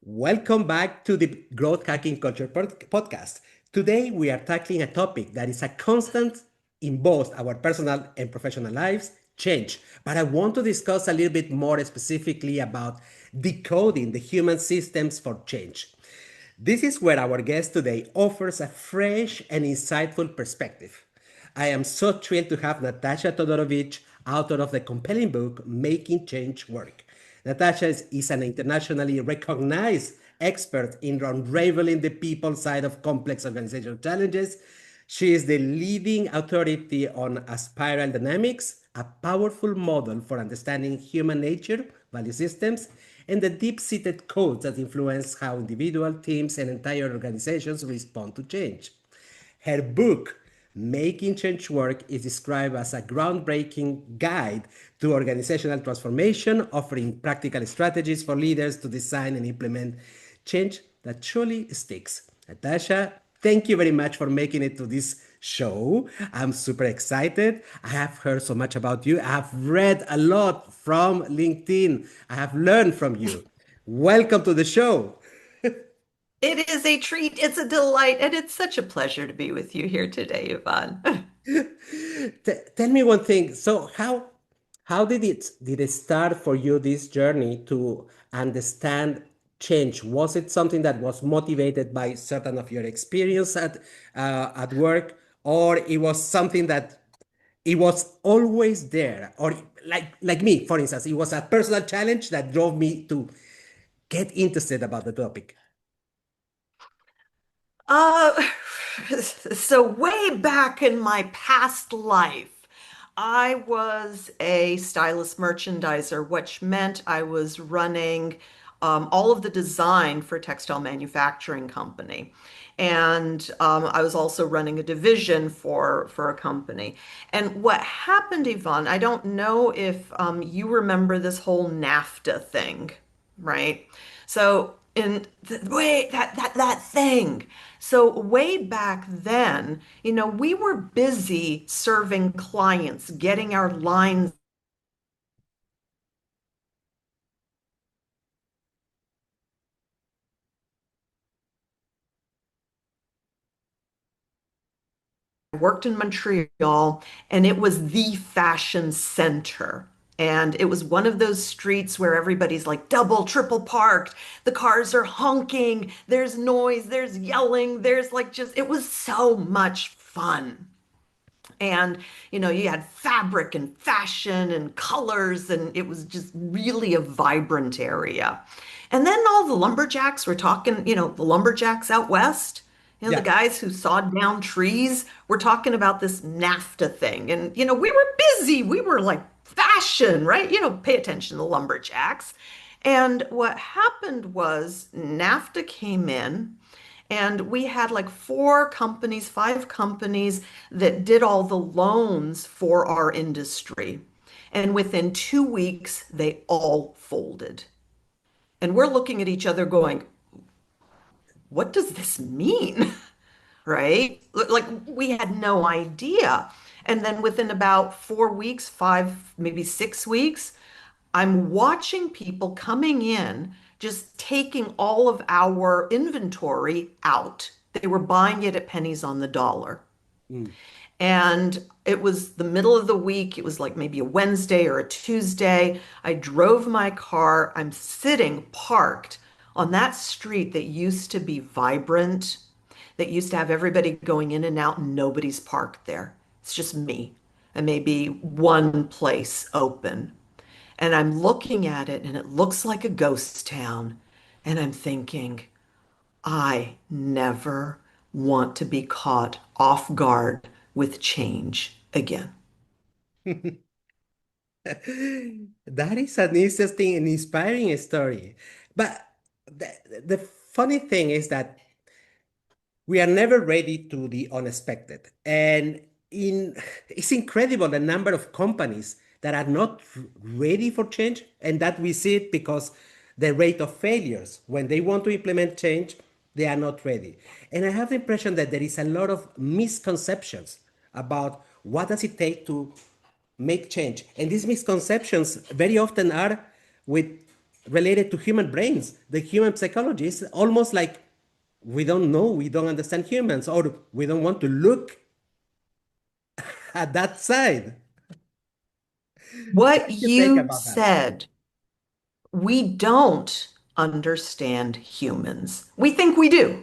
Welcome back to the Growth Hacking Culture podcast. Today, we are tackling a topic that is a constant in both our personal and professional lives change. But I want to discuss a little bit more specifically about decoding the human systems for change. This is where our guest today offers a fresh and insightful perspective. I am so thrilled to have Natasha Todorovic, author of the compelling book Making Change Work. Natasha is an internationally recognized expert in unraveling the people side of complex organizational challenges. She is the leading authority on spiral dynamics, a powerful model for understanding human nature, value systems, and the deep-seated codes that influence how individual teams and entire organizations respond to change. Her book, Making Change Work, is described as a groundbreaking guide to organizational transformation, offering practical strategies for leaders to design and implement change that truly sticks. Natasha, thank you very much for making it to this show. I'm super excited. I have heard so much about you. I have read a lot from LinkedIn. I have learned from you. Welcome to the show. It is a treat, it's a delight, and it's such a pleasure to be with you here today, Yvonne. Tell me one thing. So how did it start for you this journey to understand change? Was it something that was motivated by certain of your experience at work, or it was something that it was always there, or like me, for instance, it was a personal challenge that drove me to get interested about the topic. Uh, so way back in my past life, I was a stylist merchandiser, which meant I was running all of the design for a textile manufacturing company. And I was also running a division for a company. And what happened, Yvonne, I don't know if you remember this whole NAFTA thing, right? So in the way that thing. So way back then, we were busy serving clients, getting our lines worked in Montreal, and it was the fashion center. And it was one of those streets where everybody's like double, triple parked. The cars are honking, there's noise, there's yelling, there's like just, it was so much fun. And, you had fabric and fashion and colors, and it was just really a vibrant area. And then all the lumberjacks were talking, the lumberjacks out west, the Yeah. guys who sawed down trees were talking about this NAFTA thing. And, we were busy. We were like fashion, right? Pay attention to the lumberjacks. And what happened was NAFTA came in. And we had like four companies, five companies that did all the loans for our industry. And within 2 weeks, they all folded. And we're looking at each other going, what does this mean? Right? Like we had no idea. And then within about 4 weeks, five, maybe 6 weeks, I'm watching people coming in, just taking all of our inventory out. They were buying it at pennies on the dollar. Mm. And it was the middle of the week. It was like maybe a Wednesday or a Tuesday. I drove my car. I'm sitting parked on that street that used to be vibrant, that used to have everybody going in and out, and nobody's parked there. It's just me and maybe one place open. And I'm looking at it and it looks like a ghost town. And I'm thinking, I never want to be caught off guard with change again. That is an interesting and inspiring story. But the funny thing is that we are never ready to the unexpected. And it's incredible the number of companies that are not ready for change, and that we see it because the rate of failures when they want to implement change, they are not ready. And I have the impression that there is a lot of misconceptions about what does it take to make change. And these misconceptions very often are with related to human brains, the human psychology. It's almost like we don't know, we don't understand humans, or we don't want to look at that side. What What do you think you about that? said, we don't understand humans. We think we do,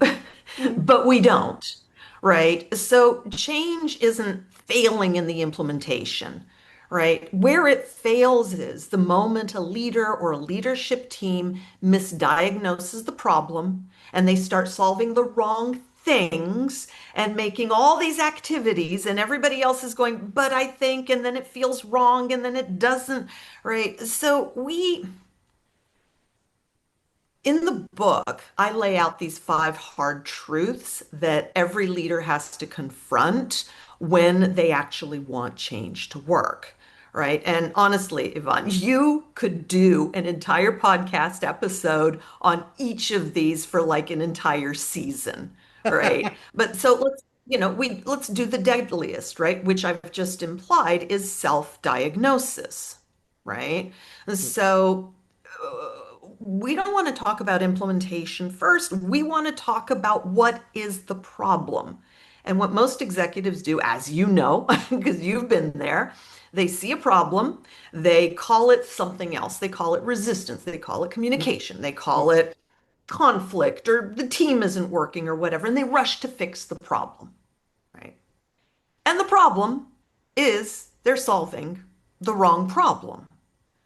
Mm, but we don't, right? So change isn't failing in the implementation, right? Where it fails is the moment a leader or a leadership team misdiagnoses the problem and they start solving the wrong things and making all these activities, and everybody else is going, but I think, and then it feels wrong, and then it doesn't, right? So in the book, I lay out these five hard truths that every leader has to confront when they actually want change to work, right? And honestly, Yvonne, you could do an entire podcast episode on each of these for like an entire season, right? But so let's do the deadliest, right? Which I've just implied is self-diagnosis, right? So we don't want to talk about implementation first. We want to talk about what is the problem. And what most executives do, as you know, because you've been there, they see a problem, they call it something else. They call it resistance, they call it communication, they call it conflict, or the team isn't working, or whatever, and they rush to fix the problem, right? And the problem is they're solving the wrong problem,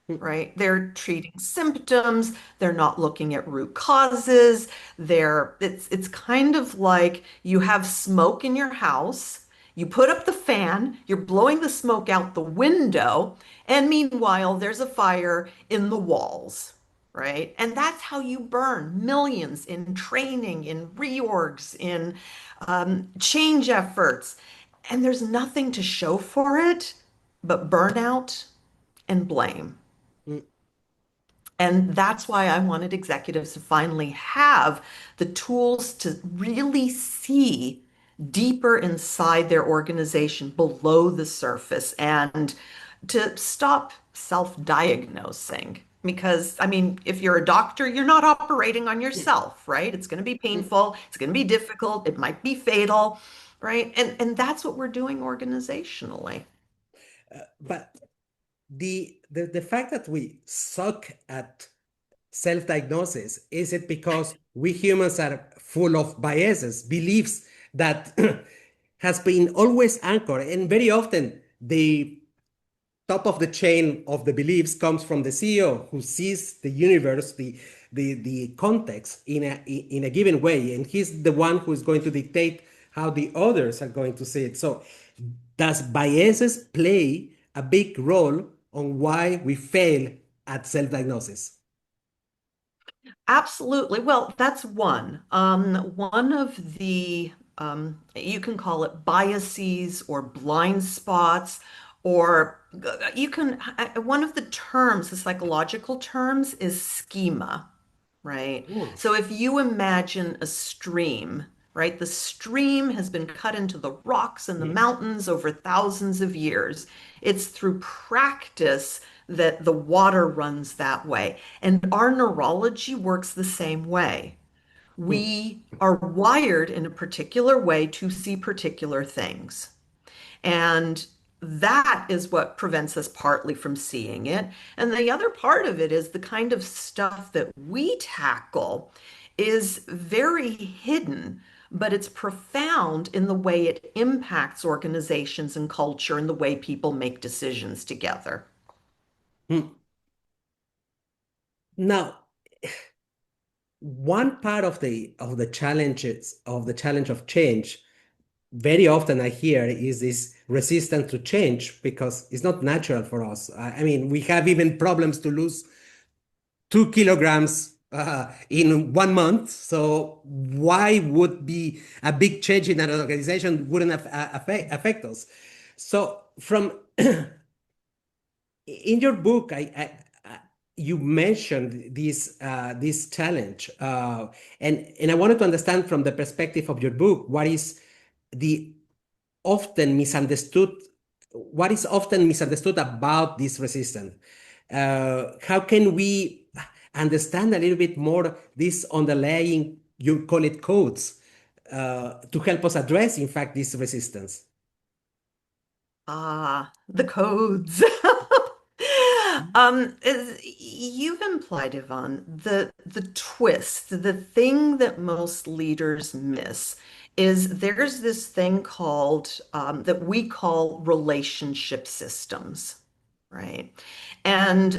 right? They're treating symptoms, they're not looking at root causes. It's kind of like you have smoke in your house, you put up the fan, you're blowing the smoke out the window, and meanwhile there's a fire in the walls, right? And that's how you burn millions in training, in reorgs, in change efforts. And there's nothing to show for it but burnout and blame. mm, And that's why I wanted executives to finally have the tools to really see deeper inside their organization below the surface and to stop self-diagnosing. Because, I mean, if you're a doctor, you're not operating on yourself, right? It's going to be mm. painful, it's going to be difficult, it might be fatal, right? And that's what we're doing organizationally. But the fact that we suck at self-diagnosis, is it because we humans are full of biases, beliefs that has been always anchored, and very often the top of the chain of the beliefs comes from the CEO who sees the universe, the context in a given way, and he's the one who is going to dictate how the others are going to see it. So, does biases play a big role on why we fail at self-diagnosis? Absolutely. Well, that's one. One of the, you can call it biases or blind spots, or one of the terms, the psychological terms is schema, right? Mm, So if you imagine a stream, right, the stream has been cut into the rocks and the mm, mountains over thousands of years. It's through practice that the water runs that way. And our neurology works the same way. mm, We are wired in a particular way to see particular things. And that is what prevents us partly from seeing it. And the other part of it is the kind of stuff that we tackle is very hidden, but it's profound in the way it impacts organizations and culture and the way people make decisions together. mm. Now, one part of the challenges of the challenge of change, very often I hear, is this resistance to change because it's not natural for us. I mean, we have even problems to lose 2 kilograms in 1 month. So why would be a big change in an organization wouldn't affect us? So from in your book, you mentioned this challenge, and I wanted to understand from the perspective of your book the often misunderstood what is often misunderstood about this resistance. How can we? understand a little bit more this underlying, you call it codes, to help us address, in fact, this resistance. Ah, the codes. As you've implied, Yvonne, the twist, the thing that most leaders miss is there's this thing called that we call relationship systems, right? And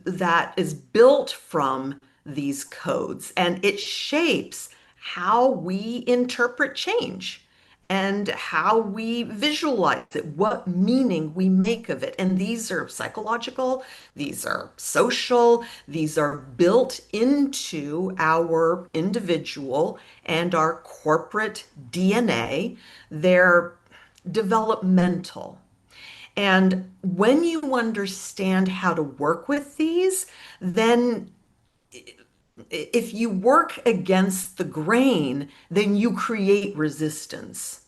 that is built from these codes, and it shapes how we interpret change and how we visualize it, what meaning we make of it. And these are psychological, these are social, these are built into our individual and our corporate DNA. They're developmental. And when you understand how to work with these, then if you work against the grain, then you create resistance.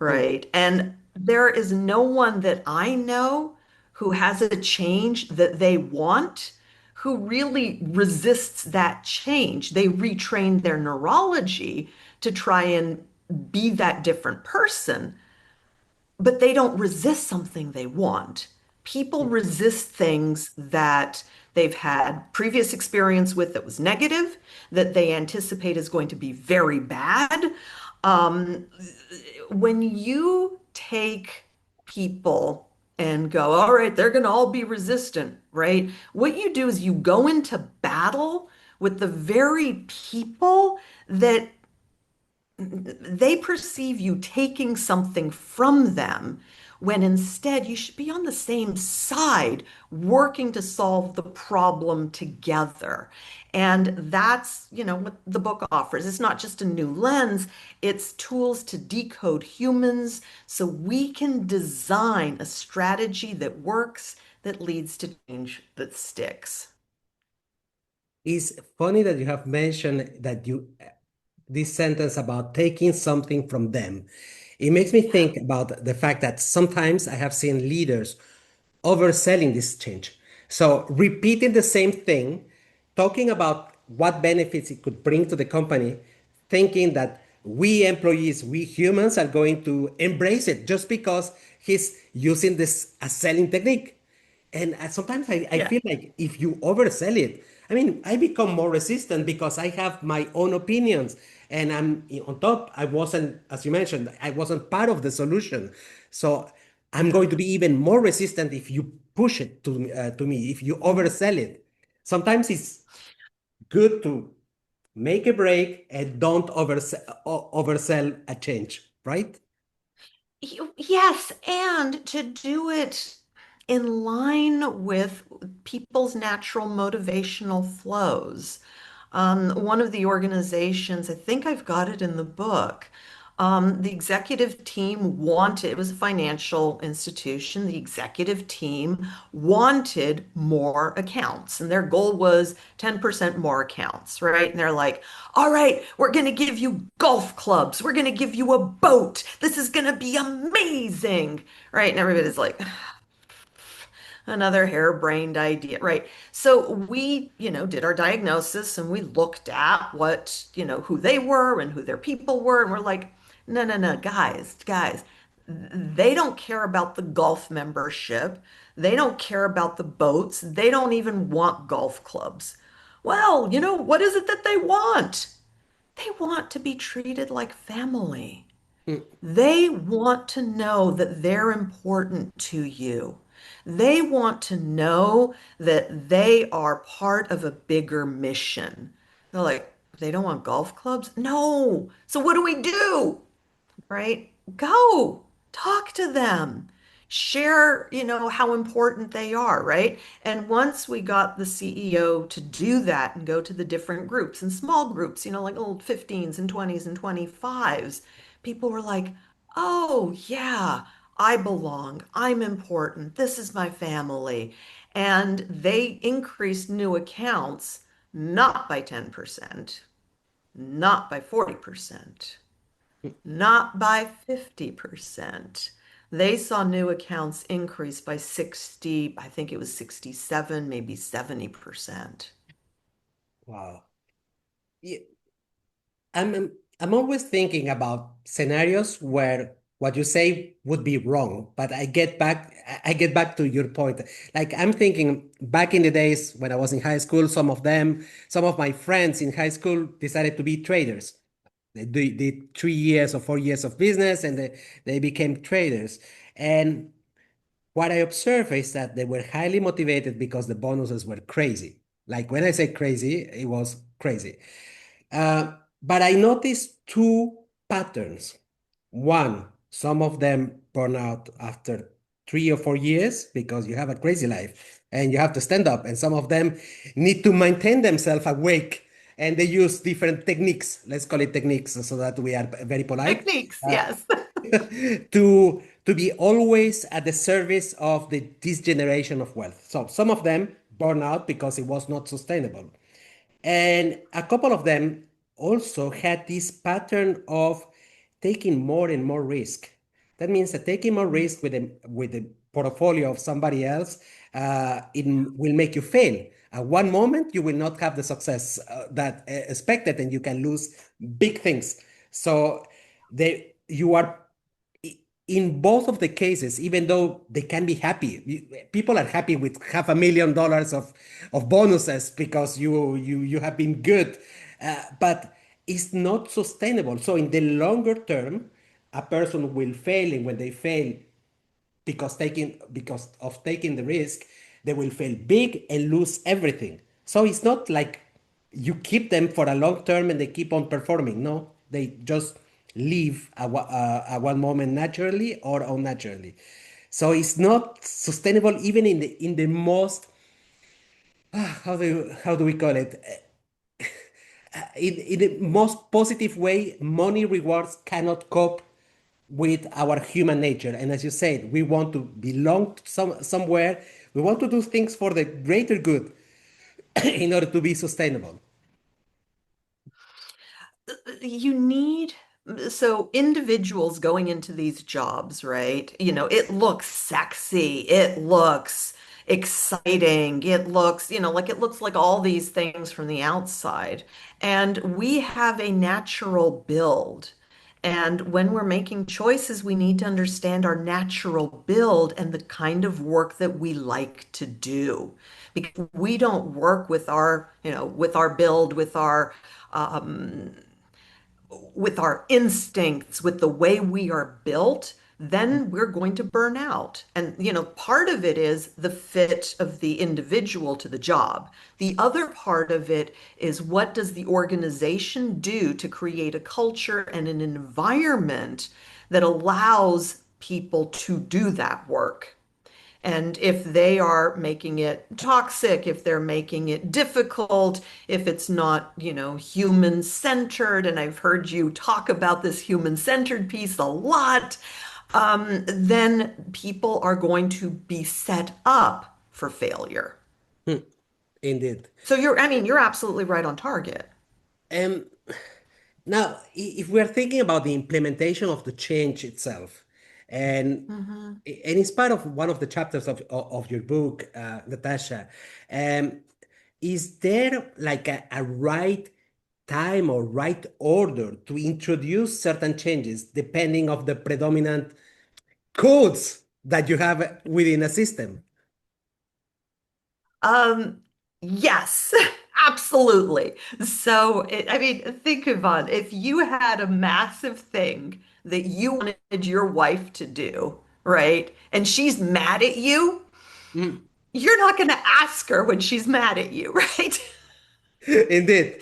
Mm, Right. And there is no one that I know who has a change that they want who really resists that change. They retrain their neurology to try and be that different person, but they don't resist something they want. People mm. resist things that they've had previous experience with that was negative, that they anticipate is going to be very bad. Um, when you take people and go, all right, they're going to all be resistant, right? What you do is you go into battle with the very people that they perceive you taking something from them when instead you should be on the same side working to solve the problem together. And that's, what the book offers. It's not just a new lens, it's tools to decode humans so we can design a strategy that works, that leads to change that sticks. It's funny that you have mentioned that you this sentence about taking something from them. It makes me Yeah. think about the fact that sometimes I have seen leaders overselling this change. So repeating the same thing, talking about what benefits it could bring to the company, thinking that we employees, we humans are going to embrace it just because he's using this as selling technique. And sometimes I Yeah. feel like if you oversell it, I mean, I become more resistant because I have my own opinions. And on top, I wasn't, as you mentioned, I wasn't part of the solution. So I'm Yeah. going to be even more resistant if you push it to me, if you oversell it. Sometimes it's good to make a break and don't oversell a change, right? Yes, and to do it in line with people's natural motivational flows. One of the organizations, I think I've got it in the book, the executive team wanted, it was a financial institution, the executive team wanted more accounts, and their goal was 10% more accounts, right? And they're like, all right, we're going to give you golf clubs, we're going to give you a boat, this is going to be amazing, right? And everybody's like, another harebrained idea, right? So we, did our diagnosis and we looked at what, who they were and who their people were. And we're like, no, no, no, guys, they don't care about the golf membership. They don't care about the boats. They don't even want golf clubs. Well, what is it that they want? They want to be treated like family. Mm, They want to know that they're important to you. They want to know that they are part of a bigger mission. They're like, they don't want golf clubs? No. So what do we do? Right? Go talk to them. Share, how important they are, right? And once we got the CEO to do that and go to the different groups and small groups, like little 15s and 20s and 25s, people were like, oh, yeah, I belong. I'm important. This is my family. And they increased new accounts not by 10%, not by 40%, not by 50%. They saw new accounts increase by 60, I think it was 67, maybe 70%. Wow. Yeah, I'm always thinking about scenarios where what you say would be wrong, but I get back to your point. Like I'm thinking back in the days when I was in high school, some of my friends in high school decided to be traders. They did 3 years or 4 years of business and they became traders. And what I observed is that they were highly motivated because the bonuses were crazy. Like when I say crazy, it was crazy. But I noticed two patterns. One, some of them burn out after 3 or 4 years because you have a crazy life and you have to stand up, and some of them need to maintain themselves awake and they use different techniques. Let's call it techniques so that we are very polite. Techniques, Uh, yes. to be always at the service of this generation of wealth. So some of them burn out because it was not sustainable. And a couple of them also had this pattern of taking more and more risk. That means that taking more risk with the portfolio of somebody else, it will make you fail. At one moment, you will not have the success that expected, and you can lose big things. So you are in both of the cases, even though they can be happy, people are happy with $500,000 of bonuses because you have been good, but it's not sustainable. So in the longer term, a person will fail, and when they fail, because of taking the risk, they will fail big and lose everything. So it's not like you keep them for a long term and they keep on performing. No, they just leave at one moment naturally or unnaturally. So it's not sustainable even in the most how do we call it, in the most positive way. Money rewards cannot cope with our human nature. And as you said, we want to belong to somewhere. We want to do things for the greater good in order to be sustainable. You need so individuals going into these jobs, right? It looks sexy, it looks exciting, it looks, like it looks like all these things from the outside. And we have a natural build. And when we're making choices, we need to understand our natural build and the kind of work that we like to do. Because we don't work with our build, with our instincts, with the way we are built, then we're going to burn out. And, part of it is the fit of the individual to the job. The other part of it is what does the organization do to create a culture and an environment that allows people to do that work. And if they are making it toxic, if they're making it difficult, if it's not, human centered, and I've heard you talk about this human centered piece a lot, then people are going to be set up for failure. Hmm, indeed. So you're absolutely right on target. Um, Now, if we're thinking about the implementation of the change itself, and Mhm. and it's part of one of the chapters of your book, Natasha, um, is there like a right time or right order to introduce certain changes depending of the predominant codes that you have within a system? Um, yes, absolutely. So, think about if you had a massive thing that you wanted your wife to do, right? And she's mad at you, Mm, you're not going to ask her when she's mad at you, right? indeed,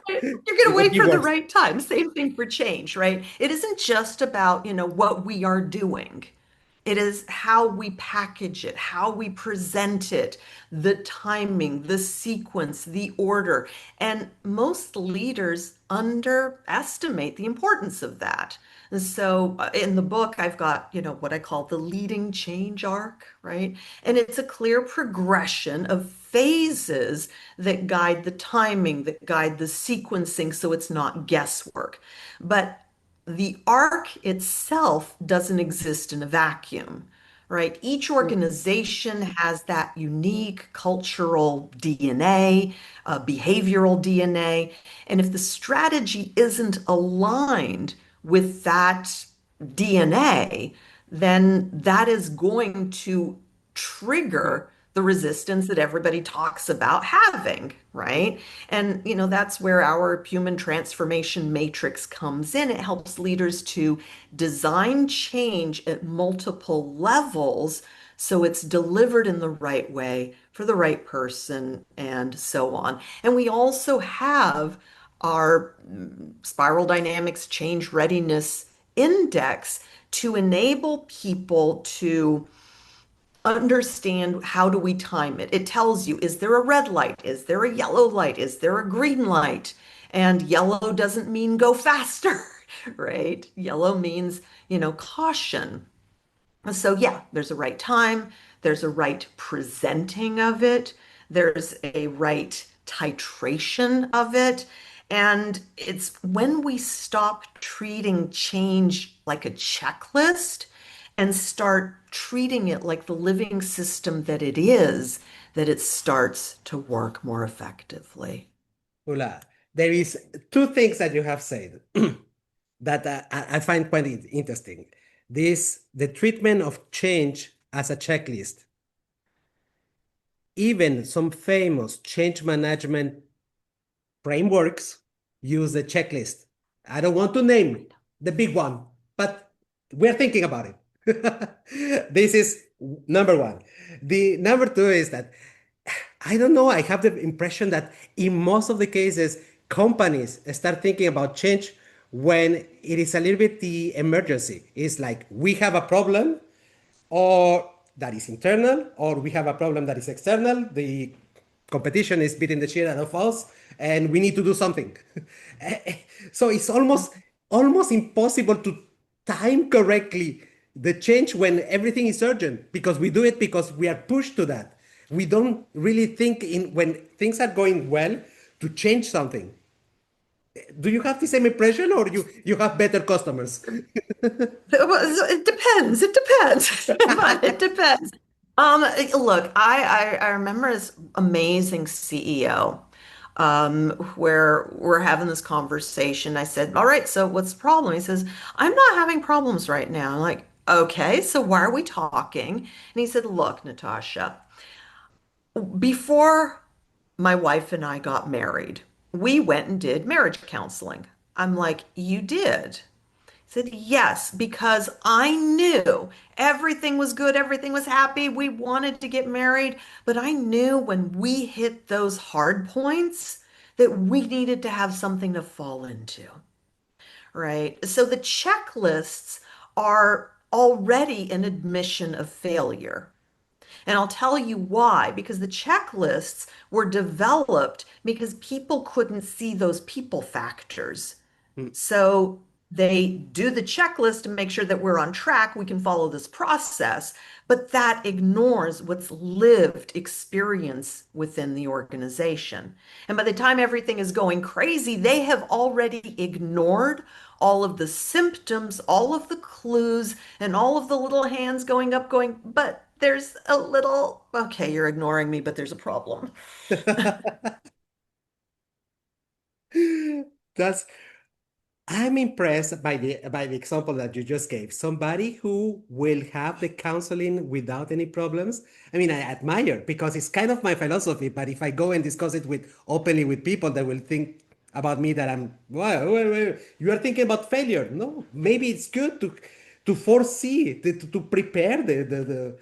You're going to it would wait be for the worse. right time. Same thing for change, right? It isn't just about, what we are doing. It is how we package it, how we present it, the timing, the sequence, the order. And most leaders underestimate the importance of that. And so in the book, I've got, what I call the leading change arc, right? And it's a clear progression of phases that guide the timing, that guide the sequencing, so it's not guesswork. But the arc itself doesn't exist in a vacuum, right? Each organization has that unique cultural DNA, behavioral DNA. And if the strategy isn't aligned with that DNA, then that is going to trigger the resistance that everybody talks about having, right? And that's where our human transformation matrix comes in. It helps leaders to design change at multiple levels so it's delivered in the right way for the right person and so on. And we also have our spiral dynamics change readiness index to enable people to understand how do we time it. It tells you, is there a red light? Is there a yellow light? Is there a green light? And yellow doesn't mean go faster, right? Yellow means, caution. So yeah, there's a right time, there's a right presenting of it, there's a right titration of it. And it's when we stop treating change like a checklist and start treating it like the living system that it is, that it starts to work more effectively. Ula, there is two things that you have said that I find quite interesting. This, the treatment of change as a checklist. Even some famous change management frameworks use the checklist. I don't want to name the big one, but we're thinking about it. This is number one. The number two is that I don't know. I have the impression that in most of the cases, companies start thinking about change when it is a little bit the emergency. It's like we have a problem, or that is internal, or we have a problem that is external. The competition is beating the shit out of us, and we need to do something. So it's almost impossible to time correctly the change when everything is urgent because we do it because we are pushed to that. We don't really think in when things are going well to change something. Do you have the same impression, or you have better customers? It depends. It depends. But it depends. Look, I remember this amazing CEO, where we're having this conversation. I said, "All right, so what's the problem?" He says, "I'm not having problems right now." I'm like, "Okay, so why are we talking?" And he said, "Look, Natasha, before my wife and I got married, we went and did marriage counseling." I'm like, "You did?" Said yes, because I knew everything was good, everything was happy, we wanted to get married, but I knew when we hit those hard points that we needed to have something to fall into, right? So the checklists are already an admission of failure. And I'll tell you why, because the checklists were developed because people couldn't see those people factors. So they do the checklist to make sure that we're on track, we can follow this process, but that ignores what's lived experience within the organization. And by the time everything is going crazy, they have already ignored all of the symptoms, all of the clues, and all of the little hands going up, going, but there's a little, okay, you're ignoring me, but there's a problem. That's I'm impressed by the example that you just gave. Somebody who will have the counseling without any problems. I mean, I admire because it's kind of my philosophy. But if I go and discuss it with openly with people, they will think about me that I'm well, you are thinking about failure. No, maybe it's good to foresee to prepare the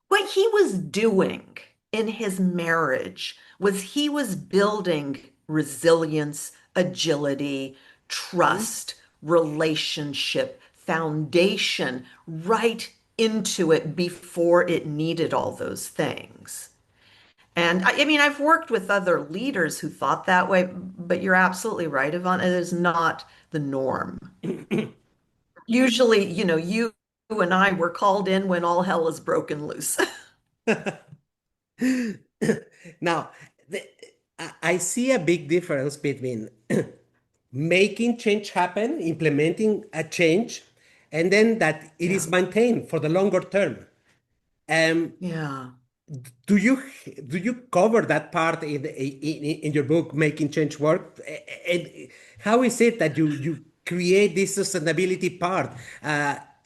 What he was doing in his marriage was he was building resilience, agility, trust, relationship, foundation right into it before it needed all those things. And I mean, I've worked with other leaders who thought that way, but you're absolutely right, Yvonne. It is not the norm. Usually, you and I were called in when all hell is broken loose. Now, the, I see a big difference between making change happen, implementing a change, and then that it Yeah. is maintained for the longer term. Um, Yeah. do you do you cover that part in your book, Making Change Work? And how is it that you create this sustainability part?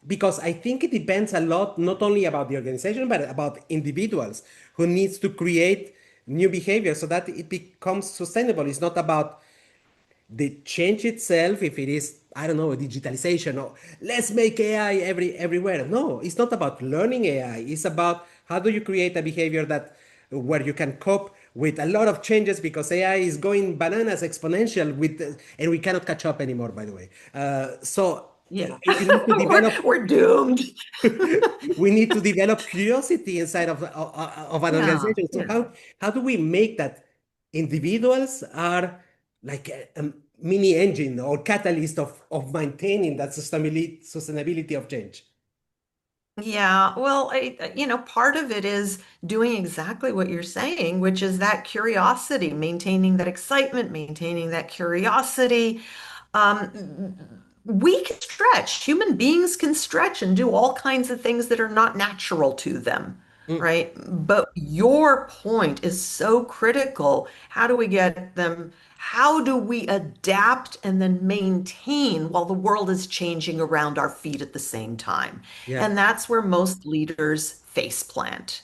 Because I think it depends a lot, not only about the organization, but about individuals who needs to create new behavior so that it becomes sustainable. It's not about the change itself, if it is, I don't know, digitalization or let's make AI everywhere. No, it's not about learning AI. It's about how do you create a behavior that where you can cope with a lot of changes because AI is going bananas exponential with, and we cannot catch up anymore, by the way. So Yeah. we need to develop We're doomed. we need to develop curiosity inside of an Yeah. organization. So Yeah. how do we make that individuals are like a mini engine or catalyst of maintaining that sustainability of change? Yeah, well, part of it is doing exactly what you're saying, which is that curiosity, maintaining that excitement, maintaining that curiosity. Um, we can stretch. Human beings can stretch and do all kinds of things that are not natural to them, Mm, right? But your point is so critical. How do we get them? How do we adapt and then maintain while the world is changing around our feet at the same time? yeah. And that's where most leaders face plant,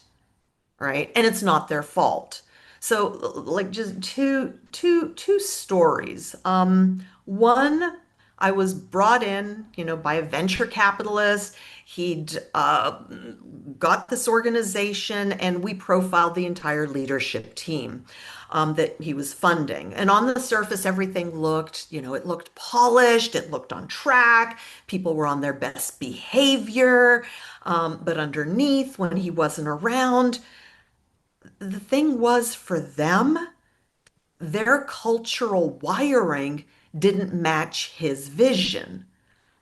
right? And it's not their fault. So like just two stories. One, I was brought in, by a venture capitalist. He'd got this organization, and we profiled the entire leadership team that he was funding. And on the surface, everything looked, it looked polished, it looked on track. People were on their best behavior. But underneath, when he wasn't around, the thing was for them, their cultural wiring didn't match his vision,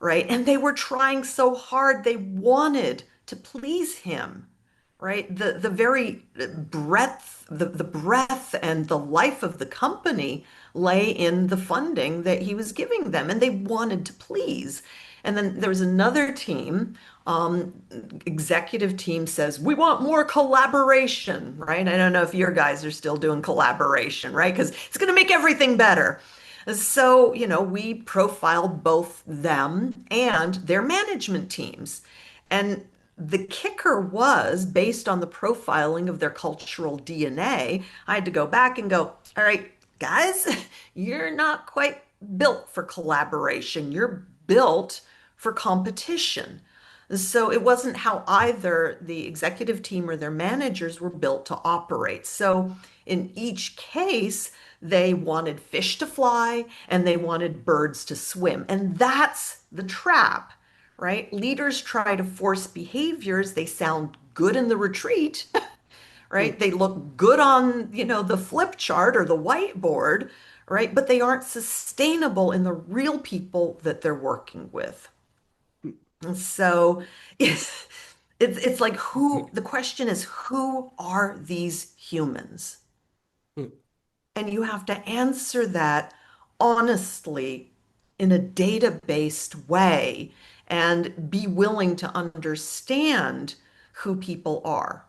right? And they were trying so hard, they wanted to please him, right? The very breadth, the breadth and the life of the company lay in the funding that he was giving them, and they wanted to please. And then there was another team, executive team says, we want more collaboration, right? I don't know if your guys are still doing collaboration, right? Because it's going to make everything better. So, we profiled both them and their management teams. And the kicker was based on the profiling of their cultural DNA. I had to go back and go, all right, guys, you're not quite built for collaboration. You're built for competition. So it wasn't how either the executive team or their managers were built to operate. So in each case, they wanted fish to fly and they wanted birds to swim. And that's the trap, right? Leaders try to force behaviors. They sound good in the retreat, Mm, right? They look good on, the flip chart or the whiteboard, right? But they aren't sustainable in the real people that they're working with. mm, And so it's like mm, the question is, who are these humans? mm. And you have to answer that honestly in a data-based way and be willing to understand who people are.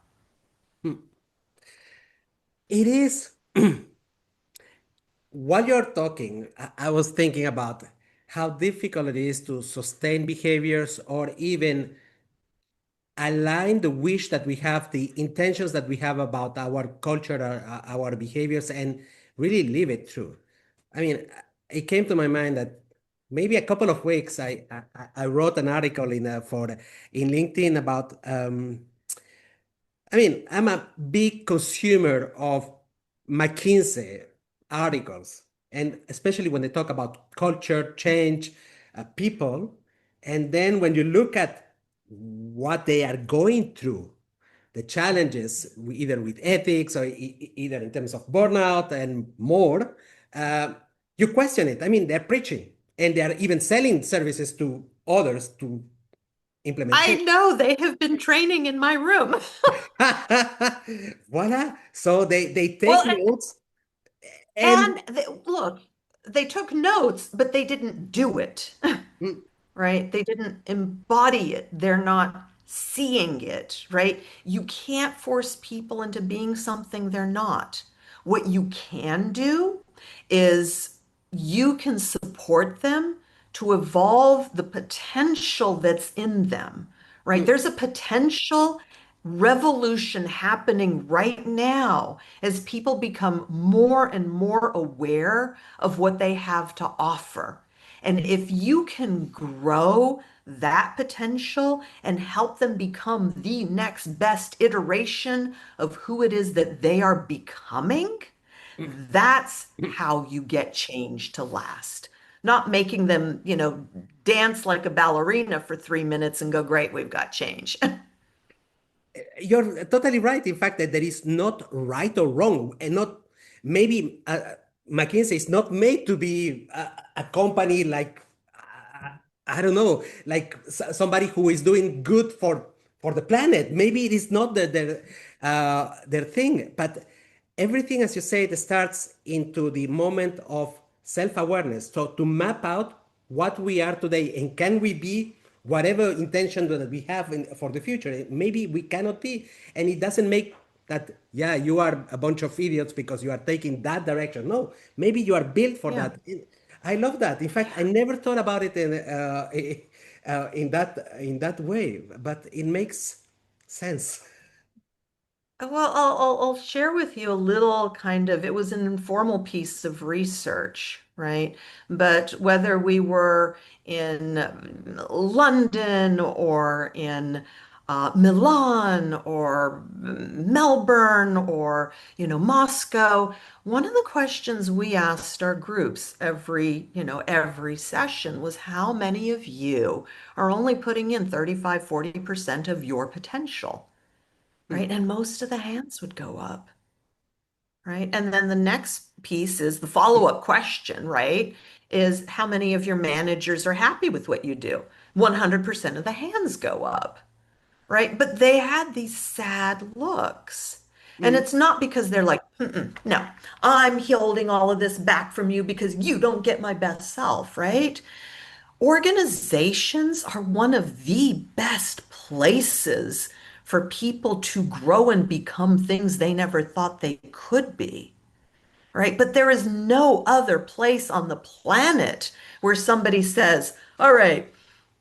Mm. It is. While you're talking, I was thinking about how difficult it is to sustain behaviors or even align the wish that we have, the intentions that we have about our culture, our behaviors, and really live it through. I mean, it came to my mind that maybe a couple of weeks I wrote an article in LinkedIn about I mean, I'm a big consumer of McKinsey articles, and especially when they talk about culture, change, people. And then when you look at what they are going through, the challenges, either with ethics or either in terms of burnout and more, uh, you question it. I mean, they're preaching and they're even selling services to others to implement I change. know they have been training in my room. Voila. So they Well, take notes and and look, they took notes, but they didn't do it. right? They didn't embody it. They're not seeing it, right? You can't force people into being something they're not. What you can do is you can support them to evolve the potential that's in them, right? Hmm. There's a potential revolution happening right now as people become more and more aware of what they have to offer. And if you can grow that potential and help them become the next best iteration of who it is that they are becoming, that's how you get change to last. Not making them, dance like a ballerina for 3 minutes and go, great, we've got change. You're totally right. In fact, that there is not right or wrong, and not maybe McKinsey is not made to be a company like I don't know, like somebody who is doing good for the planet. Maybe it is not their thing, but everything, as you said, starts into the moment of self-awareness. So to map out what we are today and can we be whatever intention that we have for the future. Maybe we cannot be, and it doesn't make that, yeah, you are a bunch of idiots because you are taking that direction. No, maybe you are built for Yeah. that. I love that. In fact, I never thought about it in that way, but it makes sense. Well, I'll share with you a little kind of, it was an informal piece of research, right? But whether we were in London or in Milan or Melbourne or, Moscow, one of the questions we asked our groups every session was how many of you are only putting in 35, 40% of your potential? Right? And most of the hands would go up, right? And then the next piece is the follow-up question, right? Is how many of your managers are happy with what you do? 100% of the hands go up, right? But they had these sad looks. And Mm. it's not because they're like, no, I'm holding all of this back from you because you don't get my best self, right? Organizations are one of the best places for people to grow and become things they never thought they could be, right? But there is no other place on the planet where somebody says, all right,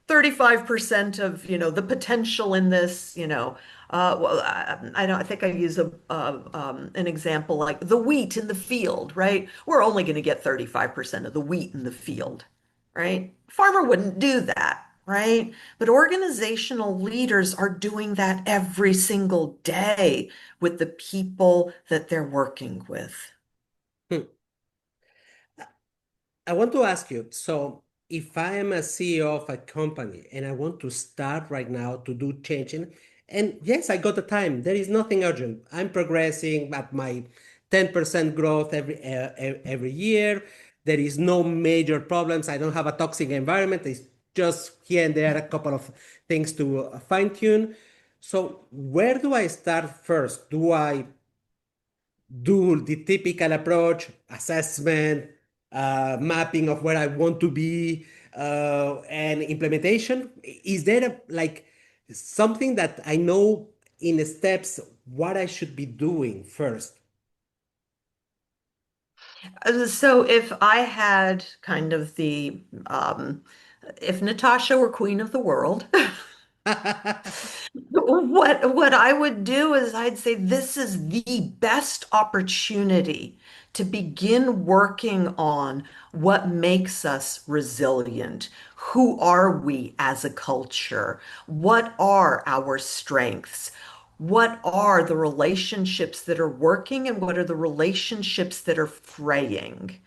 35% of, the potential in this, well, I don't, I think I use an example like the wheat in the field, right? We're only going to get 35% of the wheat in the field, right? Farmer wouldn't do that, right? But organizational leaders are doing that every single day with the people that they're working with. Hmm. I want to ask you, so if I am a CEO of a company and I want to start right now to do changing, and yes, I got the time. There is nothing urgent. I'm progressing at my 10% growth every year. There is no major problems. I don't have a toxic environment. It's just here and there a couple of things to fine tune. So where do I start first? Do I do the typical approach, assessment, mapping of where I want to be, and implementation? Is there like something that I know in steps what I should be doing first? So if I had kind of if Natasha were queen of the world, what I would do is I'd say this is the best opportunity to begin working on what makes us resilient. Who are we as a culture? What are our strengths? What are the relationships that are working and what are the relationships that are fraying?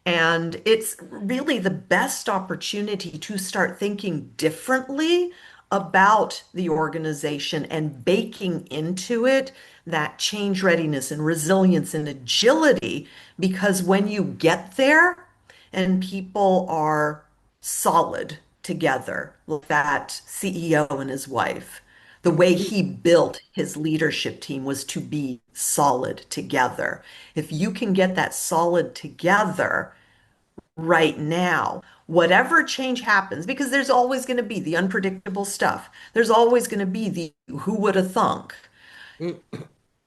And it's really the best opportunity to start thinking differently about the organization and baking into it that change readiness and resilience and agility. Because when you get there and people are solid together, like that CEO and his wife, the way he built his leadership team was to be solid together. If you can get that solid together, right now, whatever change happens, because there's always going to be the unpredictable stuff, there's always going to be the who would have thunk. Mm,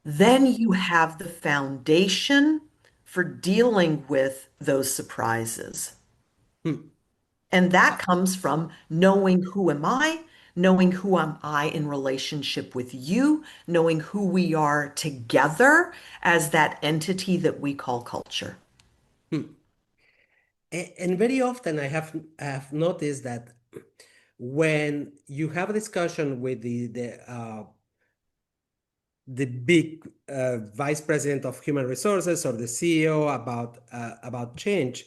Then you have the foundation for dealing with those surprises. mm. And that comes from knowing who am I, knowing who am I in relationship with you, knowing who we are together as that entity that we call culture. And very often I have noticed that when you have a discussion with the big vice president of human resources or the CEO about change,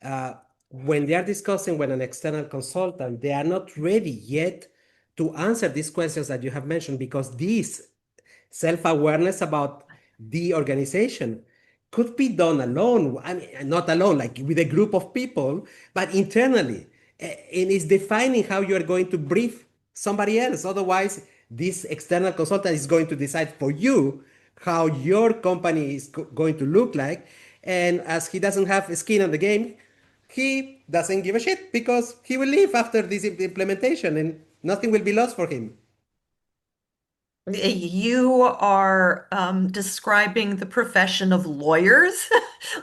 uh, when they are discussing with an external consultant, they are not ready yet to answer these questions that you have mentioned because these self-awareness about the organization could be done alone. I mean, not alone, like with a group of people, but internally. And it's defining how you are going to brief somebody else. Otherwise, this external consultant is going to decide for you how your company is going to look like. And as he doesn't have skin on the game, he doesn't give a shit because he will leave after this implementation and nothing will be lost for him. You are describing the profession of lawyers,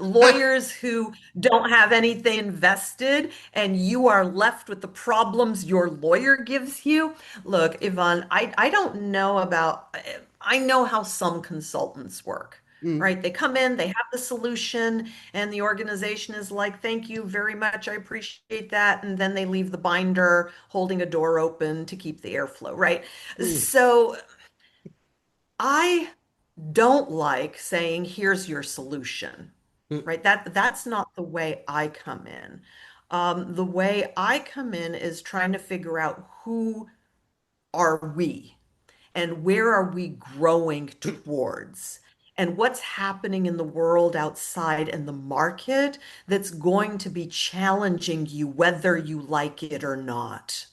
lawyers who don't have anything invested, and you are left with the problems your lawyer gives you. Look, Yvonne, I don't know about, I know how some consultants work, Mm, right? They come in, they have the solution, and the organization is like, thank you very much, I appreciate that. And then they leave the binder holding a door open to keep the airflow, right? mm, So, I don't like saying, here's your solution, mm, right? That's not the way I come in. The way I come in is trying to figure out who are we and where are we growing mm, towards and what's happening in the world outside and the market that's going to be challenging you whether you like it or not.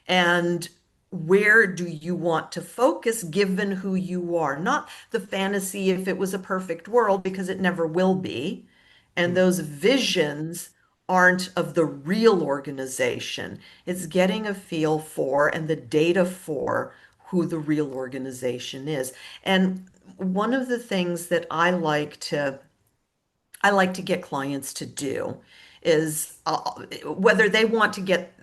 And where do you want to focus given who you are? Not the fantasy if it was a perfect world, because it never will be. And mm. those visions aren't of the real organization. It's getting a feel for and the data for who the real organization is. And one of the things that I like to get clients to do is whether they want to get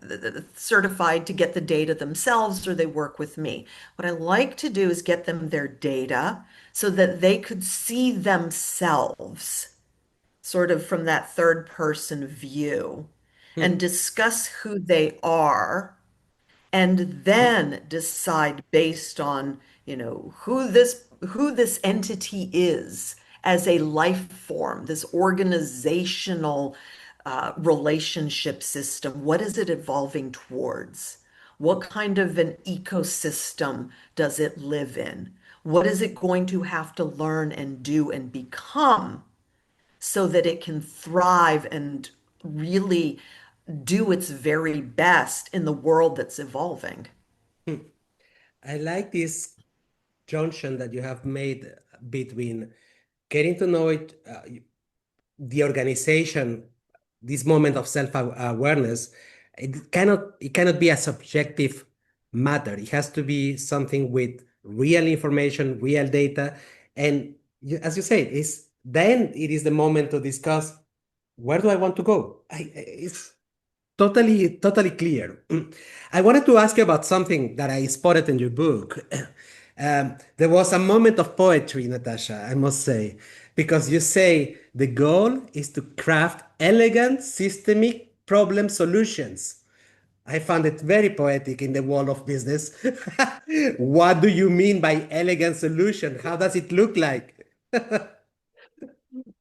certified to get the data themselves or they work with me. What I like to do is get them their data so that they could see themselves sort of from that third person view and Mm, discuss who they are and mm, then decide based on, who this entity is as a life form, this organizational relationship system. What is it evolving towards? What kind of an ecosystem does it live in? What is it going to have to learn and do and become so that it can thrive and really do its very best in the world that's evolving? mm. I like this junction that you have made between getting to know it, the organization, this moment of self-awareness. It cannot be a subjective matter. It has to be something with real information, real data, and as you said, is then it is the moment to discuss where do I want to go. It's totally clear. I wanted to ask you about something that I spotted in your book. There was a moment of poetry, Natasha, I must say, because you say the goal is to craft elegant, systemic problem solutions. I found it very poetic in the world of business. What do you mean by elegant solution? How does it look like?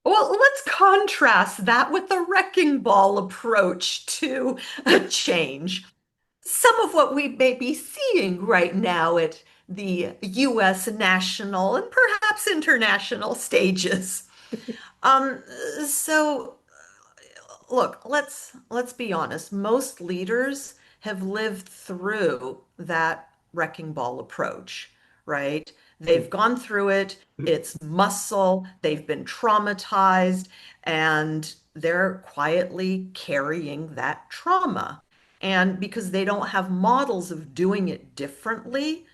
Well, let's contrast that with the wrecking ball approach to a change. Some of what we may be seeing right now at the US national and perhaps international stages. Um, so look, let's be honest. Most leaders have lived through that wrecking ball approach, right? They've gone through it. It's muscle. They've been traumatized, and they're quietly carrying that trauma. And because they don't have models of doing it differently,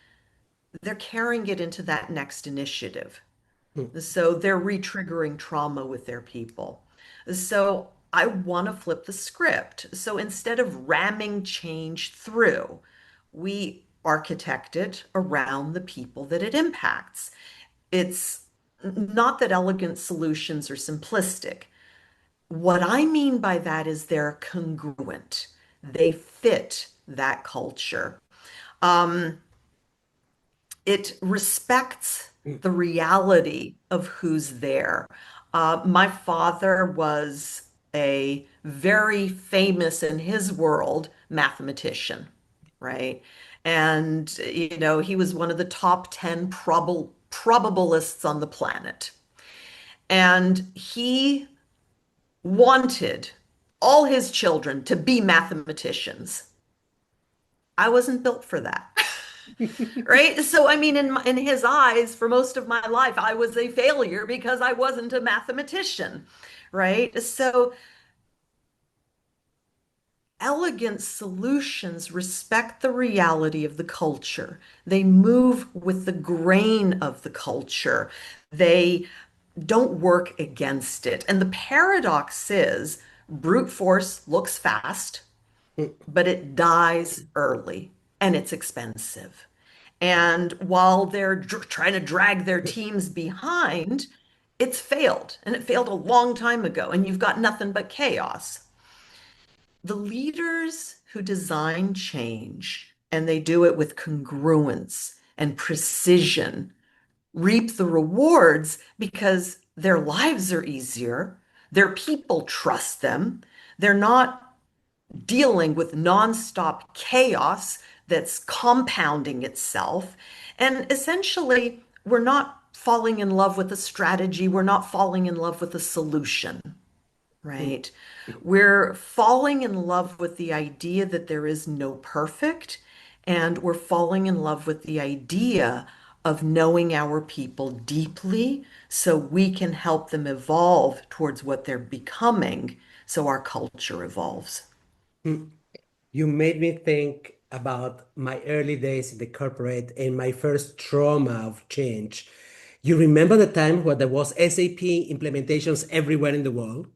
they're carrying it into that next initiative. So they're re-triggering trauma with their people. So I want to flip the script. So instead of ramming change through, we architect it around the people that it impacts. It's not that elegant solutions are simplistic. What I mean by that is they're congruent. They fit that culture. Um, it respects the reality of who's there. My father was a very famous in his world mathematician, right? And, he was one of the top 10 probabilists on the planet. And he wanted all his children to be mathematicians. I wasn't built for that. Right? So, I mean, in his eyes, for most of my life, I was a failure because I wasn't a mathematician, right? So, elegant solutions respect the reality of the culture. They move with the grain of the culture. They don't work against it. And the paradox is brute force looks fast, but it dies early and it's expensive. And while they're trying to drag their teams behind, it's failed. And it failed a long time ago. And you've got nothing but chaos. The leaders who design change, and they do it with congruence and precision, reap the rewards because their lives are easier. Their people trust them. They're not dealing with nonstop chaos that's compounding itself. And essentially, we're not falling in love with a strategy, we're not falling in love with a solution, right? We're falling in love with the idea that there is no perfect, and we're falling in love with the idea of knowing our people deeply so we can help them evolve towards what they're becoming so our culture evolves. You made me think about my early days in the corporate and my first trauma of change. You remember the time when there was SAP implementations everywhere in the world,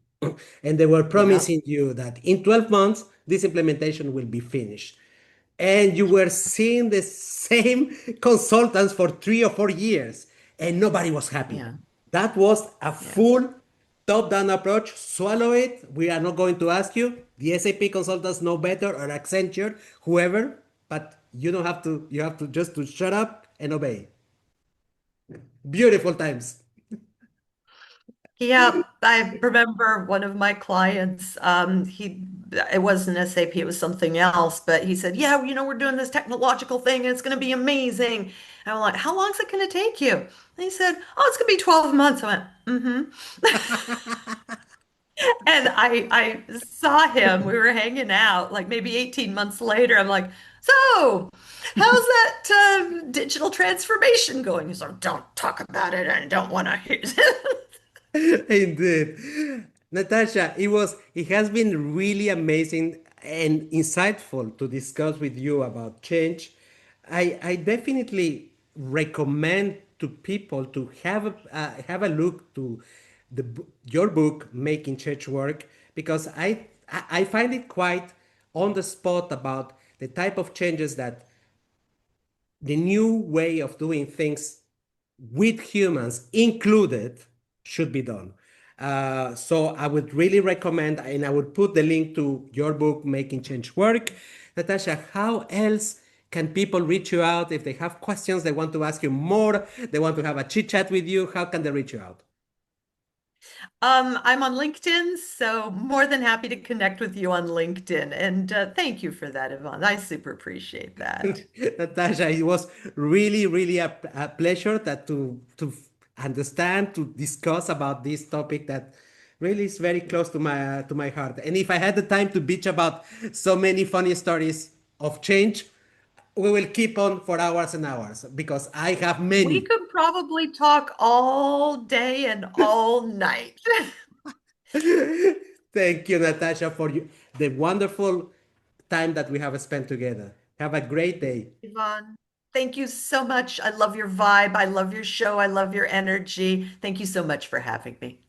and they were Yeah. promising you that in 12 months this implementation will be finished. And you were seeing the same consultants for 3 or 4 years, and nobody was happy. Yeah. That was a Yes. full top-down approach. Swallow it. We are not going to ask you. The SAP consultants know better, or Accenture, whoever. But you don't have to. You have to just to shut up and obey. Beautiful times. Yeah, I remember one of my clients, it wasn't SAP, it was something else, but he said, yeah, we're doing this technological thing and it's going to be amazing. And I'm like, how long is it going to take you? And he said, oh, it's going to be 12 months. I went, and I saw him, we were hanging out like maybe 18 months later. I'm like, so how's that digital transformation going? He's like, don't talk about it. I don't want to hear it. Indeed. Natasha, it has been really amazing and insightful to discuss with you about change. I definitely recommend to people to have a look to your book, Making Change Work, because I find it quite on the spot about the type of changes that the new way of doing things with humans included should be done. So I would really recommend, and I would put the link to your book, Making Change Work. Natasha, how else can people reach you out if they have questions, they want to ask you more, they want to have a chit chat with you? How can they reach you out? I'm on LinkedIn, so more than happy to connect with you on LinkedIn. And thank you for that, Yvonne. I super appreciate that. Natasha, it was really, really a pleasure that to understand, to discuss about this topic that really is very close to my heart. And if I had the time to bitch about so many funny stories of change, we will keep on for hours and hours because I have We many. could probably talk all day and all night. Thank you, Natasha, for the wonderful time that we have spent together. Have a great day. Yvonne, thank you so much. I love your vibe. I love your show. I love your energy. Thank you so much for having me.